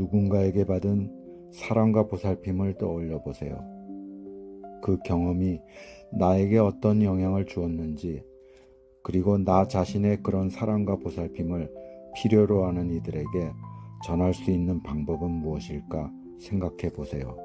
누군가에게 받은 사랑과 보살핌을 떠올려 보세요. 그 경험이 나에게 어떤 영향을 주었는지, 그리고 나 자신의 그런 사랑과 보살핌을 필요로 하는 이들에게 전할 수 있는 방법은 무엇일까 생각해 보세요.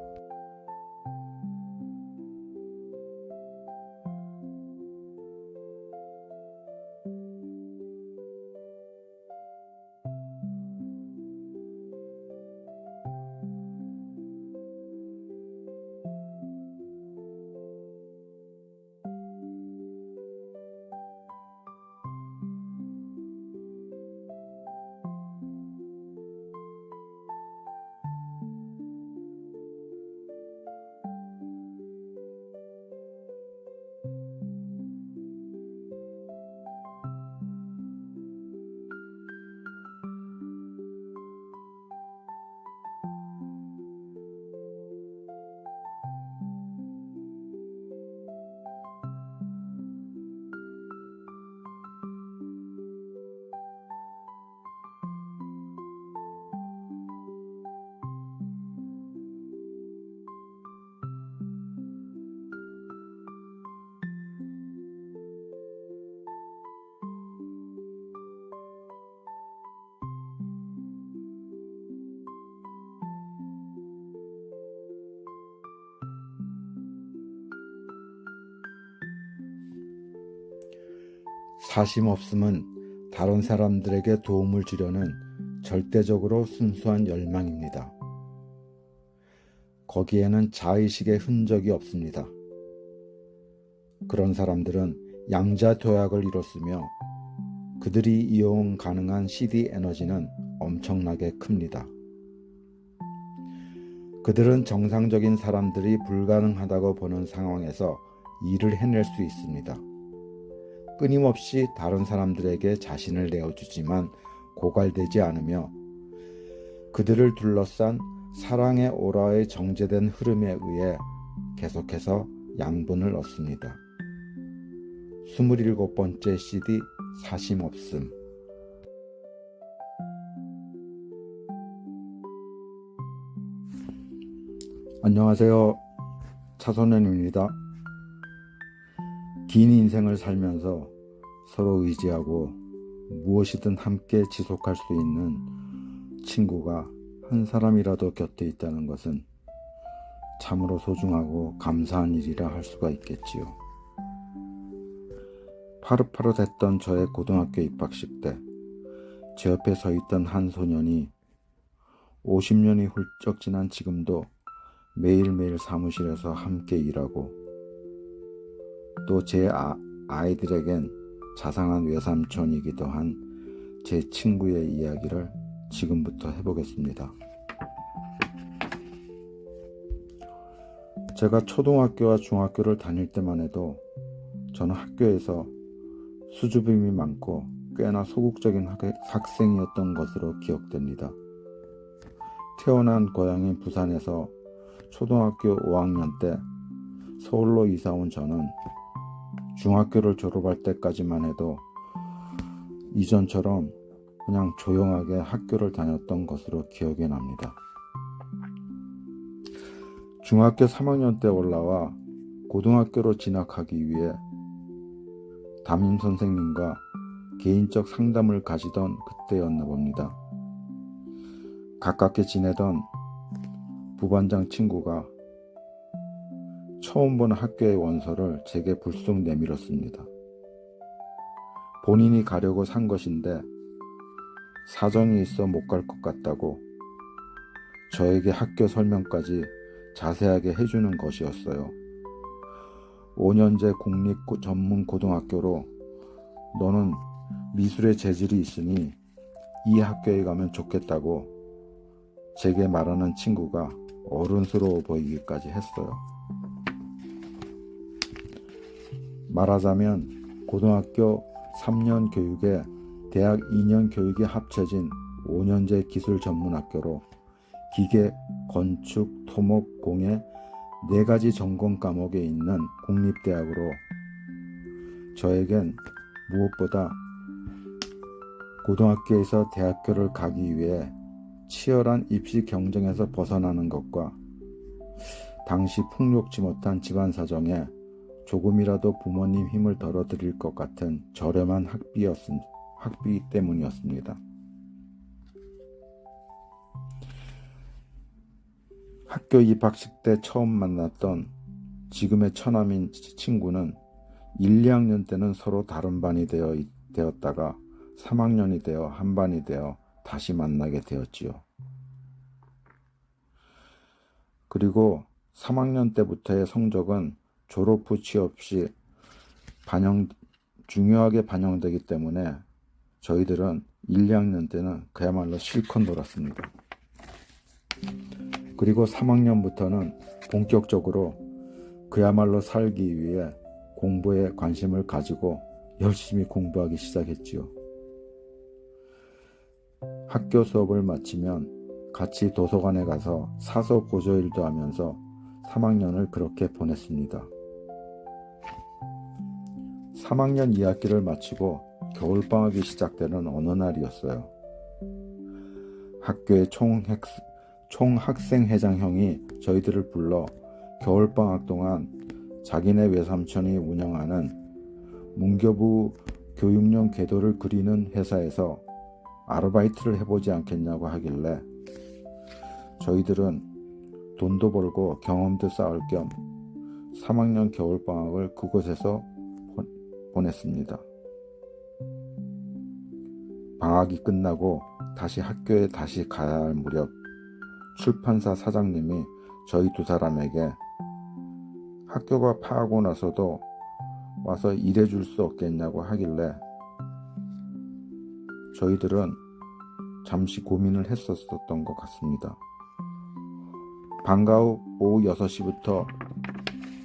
'사심 없음은 다른 사람들에게 도움을 주려는 절대적으로 순수한 열망입니다. 거기에는 자의식의 흔적이 없습니다. 그런 사람들은 양자도약을 이뤘으며 그들이 이용 가능한 CD 에너지는 엄청나게 큽니다. 그들은 정상적인 사람들이 불가능하다고 보는 상황에서 일을 해낼 수 있습니다. 끊임없이 다른 사람들에게 자신을 내어주지만 고갈되지 않으며 그들을 둘러싼 사랑의 오라의 정제된 흐름에 의해 계속해서 양분을 얻습니다. 27번째 CD 사심 없음. 안녕하세요. 차선현입니다. 긴 인생을 살면서 서로 의지하고 무엇이든 함께 지속할 수 있는 친구가 한 사람이라도 곁에 있다는 것은 참으로 소중하고 감사한 일이라 할 수가 있겠지요. 파릇파릇했던 저의 고등학교 입학식 때 제 옆에 서 있던 한 소년이 50년이 훌쩍 지난 지금도 매일매일 사무실에서 함께 일하고 또 제 아이들에겐 자상한 외삼촌이기도 한 제 친구의 이야기를 지금부터 해보겠습니다. 제가 초등학교와 중학교를 다닐 때만 해도 저는 학교에서 수줍음이 많고 꽤나 소극적인 학생이었던 것으로 기억됩니다. 태어난 고향인 부산에서 초등학교 5학년 때 서울로 이사 온 저는 중학교를 졸업할 때까지만 해도 이전처럼 그냥 조용하게 학교를 다녔던 것으로 기억이 납니다. 중학교 3학년 때 올라와 고등학교로 진학하기 위해 담임 선생님과 개인적 상담을 가지던 그때였나 봅니다. 가깝게 지내던 부반장 친구가 처음 보는 학교의 원서를 제게 불쑥 내밀었습니다. 본인이 가려고 산 것인데 사정이 있어 못 갈 것 같다고 저에게 학교 설명까지 자세하게 해주는 것이었어요. 5년제 공립 전문 고등학교로 너는 미술의 재질이 있으니 이 학교에 가면 좋겠다고 제게 말하는 친구가 어른스러워 보이기까지 했어요. 말하자면 고등학교 3년 교육에 대학 2년 교육이 합쳐진 5년제 기술 전문학교로 기계, 건축, 토목, 공예 4가지 전공 과목에 있는 공립대학으로 저에겐 무엇보다 고등학교에서 대학교를 가기 위해 치열한 입시 경쟁에서 벗어나는 것과 당시 풍요롭지 못한 집안 사정에 조금이라도 부모님 힘을 덜어드릴 것 같은 저렴한 학비 때문이었습니다. 학교 입학식 때 처음 만났던 지금의 처남인 친구는 1, 2학년 때는 서로 다른 반이 되었다가 3학년이 되어 한 반이 되어 다시 만나게 되었지요. 그리고 3학년 때부터의 성적은 졸업 후 취업 시 중요하게 반영되기 때문에 저희들은 1, 2학년 때는 그야말로 실컷 놀았습니다. 그리고 3학년부터는 본격적으로 그야말로 살기 위해 공부에 관심을 가지고 열심히 공부하기 시작했지요. 학교 수업을 마치면 같이 도서관에 가서 사서 고조일도 하면서 3학년을 그렇게 보냈습니다. 3학년 2학기를 마치고 겨울방학이 시작되는 어느 날이었어요. 학교의 총학생회장 형이 저희들을 불러 겨울방학 동안 자기네 외삼촌이 운영하는 문교부 교육용 궤도를 그리는 회사에서 아르바이트를 해보지 않겠냐고 하길래 저희들은 돈도 벌고 경험도 쌓을 겸 3학년 겨울방학을 그곳에서 보냈습니다. 방학이 끝나고 다시 학교에 다시 가야 할 무렵 출판사 사장님이 저희 두 사람에게 학교가 파하고 나서도 와서 일해줄 수 없겠냐고 하길래 저희들은 잠시 고민을 했었던 것 같습니다. 방과 후 오후 6시부터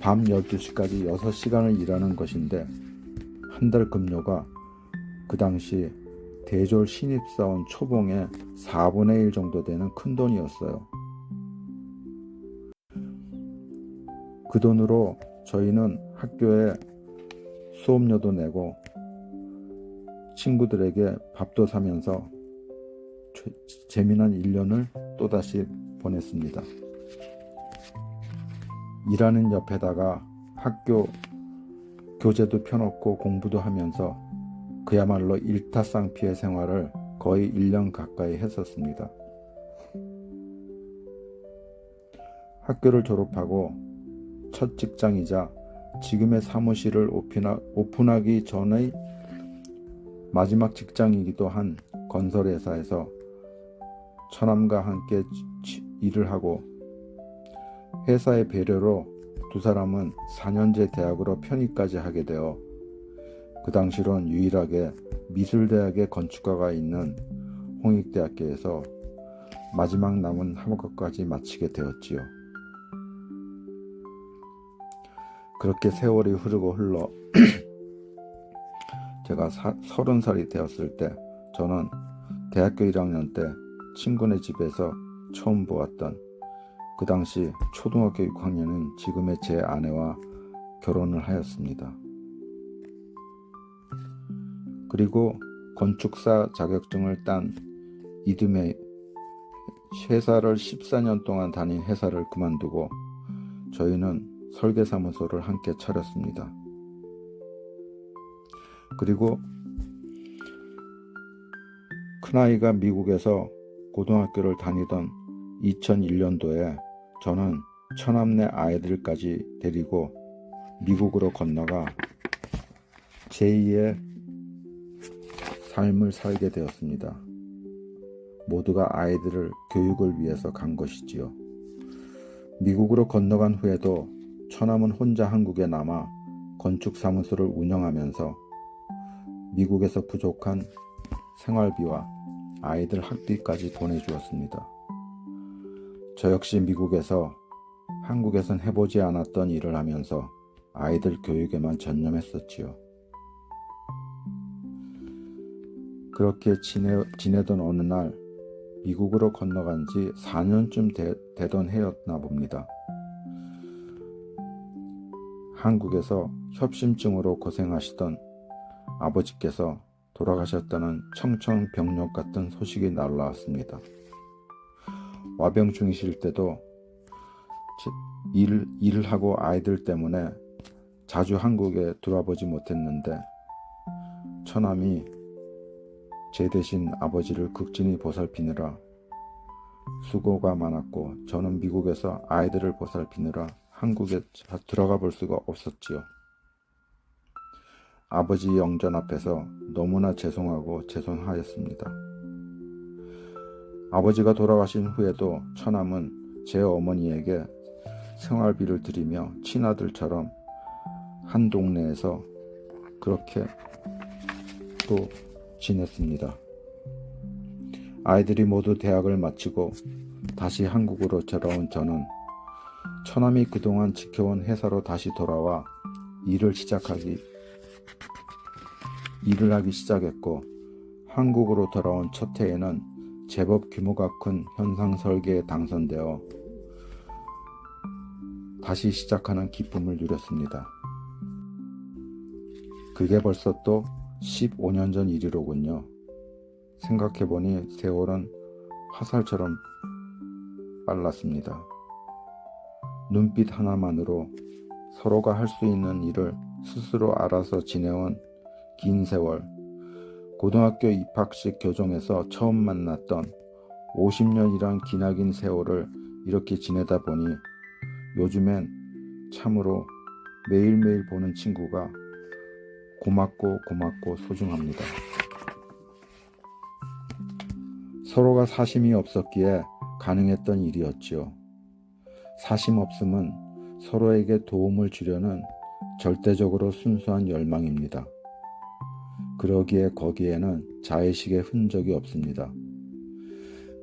밤 12시까지 6시간을 일하는 것인데 한 달 급료가 그 당시 대졸 신입사원 초봉의 4분의 1 정도 되는 큰 돈이었어요. 그 돈으로 저희는 학교에 수업료도 내고 친구들에게 밥도 사면서 재미난 1년을 또다시 보냈습니다. 일하는 옆에다가 학교 교재도 펴놓고 공부도 하면서 그야말로 일타쌍피의 생활을 거의 1년 가까이 했었습니다. 학교를 졸업하고 첫 직장이자 지금의 사무실을 오픈하기 전의 마지막 직장이기도 한 건설회사에서 처남과 함께 일을 하고 회사의 배려로 두 사람은 4년제 대학으로 편입까지 하게 되어 그 당시론 유일하게 미술대학의 건축과가 있는 홍익대학교에서 마지막 남은 학업까지 마치게 되었지요. 그렇게 세월이 흘러 제가 30살이 되었을 때 저는 대학교 1학년 때 친구네 집에서 처음 보았던 그 당시 초등학교 6학년인 지금의 제 아내와 결혼을 하였습니다. 그리고 건축사 자격증을 딴 이듬해 회사를 14년 동안 다닌 회사를 그만두고 저희는 설계사무소를 함께 차렸습니다. 그리고 큰아이가 미국에서 고등학교를 다니던 2001년도에 저는 처남네 아이들까지 데리고 미국으로 건너가 제2의 삶을 살게 되었습니다. 모두가 아이들을 교육을 위해서 간 것이지요. 미국으로 건너간 후에도 처남은 혼자 한국에 남아 건축사무소를 운영하면서 미국에서 부족한 생활비와 아이들 학비까지 보내주었습니다. 저 역시 미국에서 한국에선 해보지 않았던 일을 하면서 아이들 교육에만 전념했었지요. 그렇게 지내던 어느 날 미국으로 건너간 지 4년쯤 되던 해였나 봅니다. 한국에서 협심증으로 고생하시던 아버지께서 돌아가셨다는 청천벽력 같은 소식이 날라왔습니다. 와병 중이실 때도 일을 하고 아이들 때문에 자주 한국에 돌아보지 못했는데 처남이 제 대신 아버지를 극진히 보살피느라 수고가 많았고 저는 미국에서 아이들을 보살피느라 한국에 들어가 볼 수가 없었지요. 아버지 영전 앞에서 너무나 죄송하고 죄송하였습니다. 아버지가 돌아가신 후에도 처남은 제 어머니에게 생활비를 드리며 친아들처럼 한 동네에서 그렇게 또 지냈습니다. 아이들이 모두 대학을 마치고 다시 한국으로 돌아온 저는 처남이 그동안 지켜온 회사로 다시 돌아와 일을 하기 시작했고 한국으로 돌아온 첫 해에는 제법 규모가 큰 현상 설계에 당선되어 다시 시작하는 기쁨을 누렸습니다. 그게 벌써 또 15년 전 일이로군요. 생각해보니 세월은 화살처럼 빨랐습니다. 눈빛 하나만으로 서로가 할 수 있는 일을 스스로 알아서 지내온 긴 세월, 고등학교 입학식 교정에서 처음 만났던 50년이란 기나긴 세월을 이렇게 지내다 보니 요즘엔 참으로 매일매일 보는 친구가 고맙고 소중합니다. 서로가 사심이 없었기에 가능했던 일이었지요. 사심 없음은 서로에게 도움을 주려는 절대적으로 순수한 열망입니다. 그러기에 거기에는 자의식의 흔적이 없습니다.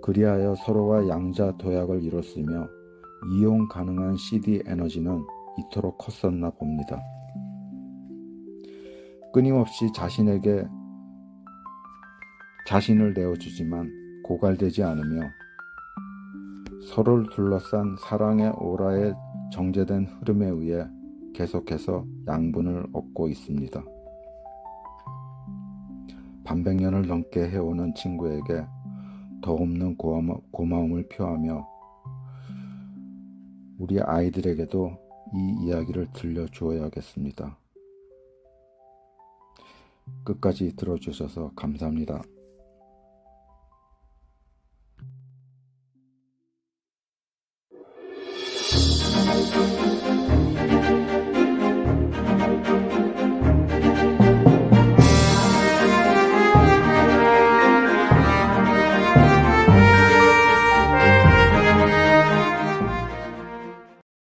그리하여 서로가 양자도약을 이뤘으며 이용 가능한 CD 에너지는 이토록 컸었나 봅니다. 끊임없이 자신에게 자신을 내어주지만 고갈되지 않으며 서로를 둘러싼 사랑의 오라에 정제된 흐름에 의해 계속해서 양분을 얻고 있습니다. 반백년을 넘게 해오는 친구에게 더없는 고마움을 표하며 우리 아이들에게도 이 이야기를 들려주어야겠습니다. 끝까지 들어주셔서 감사합니다.